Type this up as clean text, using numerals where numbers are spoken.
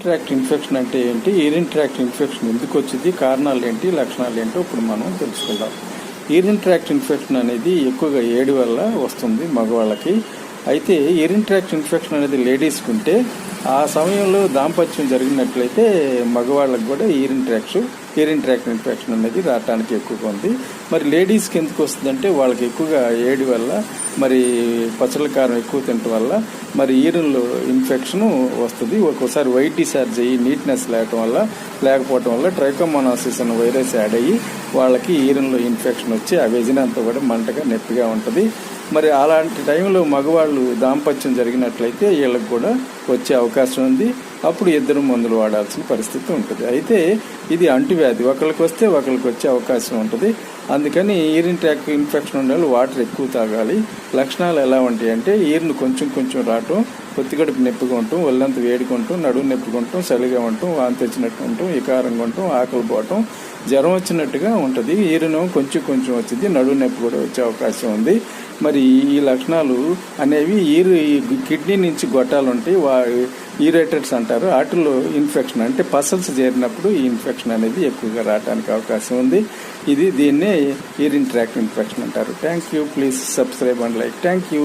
Tract infection అంటే ఏంటి, urine tract infection ఎందుకు వచ్చింది, కారణాలు ఏంటి, లక్షణాలు ఏంటో ఇప్పుడు మనం తెలుసుకుందాం. యూరిన్ ట్రాక్ట్ ఇన్ఫెక్షన్ అనేది ఎక్కువగా ఏడు వల్ల వస్తుంది మగవాళ్ళకి. అయితే యూరిన్ ట్రాక్ట్ ఇన్ఫెక్షన్ అనేది లేడీస్కి ఉంటే ఆ సమయంలో దాంపత్యం జరిగినట్లయితే మగవాళ్ళకి కూడా యూరిన్ ట్రాక్ట్ ఇన్ఫెక్షన్ అనేది రావడానికి ఎక్కువగా ఉంది. మరి లేడీస్కి ఎందుకు వస్తుందంటే వాళ్ళకి ఎక్కువగా ఏడు వల్ల, మరి పచ్చళ్ళ కారం ఎక్కువ తినటం వల్ల మరి యూరిన్లో ఇన్ఫెక్షన్ వస్తుంది. ఒక్కోసారి వైట్ డిశ్చార్జ్ అయ్యి నీట్నెస్ లేకపోవటం వల్ల ట్రైకోమోనాసిస్ అనే వైరస్ యాడ్ అయ్యి వాళ్ళకి యూరిన్లో ఇన్ఫెక్షన్ వచ్చి ఆ వెజిన అంతా కూడా మంటగా నొప్పిగా ఉంటుంది. మరి అలాంటి టైంలో మగవాళ్ళు దాంపత్యం జరిగినట్లయితే వీళ్ళకి కూడా వచ్చే అవకాశం ఉంది. అప్పుడు ఇద్దరు మందులు వాడాల్సిన పరిస్థితి ఉంటుంది. అయితే ఇది అంటువ్యాధి, ఒకరికి వస్తే ఒకరికి వచ్చే అవకాశం ఉంటుంది. అందుకని యూరిన్ ట్రాక్ట్ ఇన్ఫెక్షన్ ఉండే వాళ్ళు వాటర్ ఎక్కువ తాగాలి. లక్షణాలు ఎలా ఉంటాయి అంటే యూరిన్ కొంచెం రావటం, పొత్తికడుపు నొప్పిగా ఉండటం, ఒళ్ళంతా వేడుకుంటాం, నడుము నొప్పిగా ఉండటం, చలిగా ఉండటం, వాంతి వచ్చినట్టు ఉండటం, వికారంగా ఉండటం, ఆకలి పోవటం, జ్వరం వచ్చినట్టుగా ఉంటుంది. యూరిన్ కొంచెం వచ్చింది, నడుము నొప్పి కూడా వచ్చే అవకాశం ఉంది. మరి ఈ లక్షణాలు అనేవి కిడ్నీ నుంచి గొట్టాలు ఉంటాయి, యూరేటర్స్ అంటారు. వాటిల్లో ఇన్ఫెక్షన్ అంటే పసల్స్ చేరినప్పుడు ఈ ఇన్ఫెక్షన్ అనేది ఎక్కువగా రావడానికి అవకాశం ఉంది. దీన్నే యూరిన్ ట్రాక్ట్ ఇన్ఫెక్షన్ అంటారు. Thank you. Please subscribe and like. Thank you.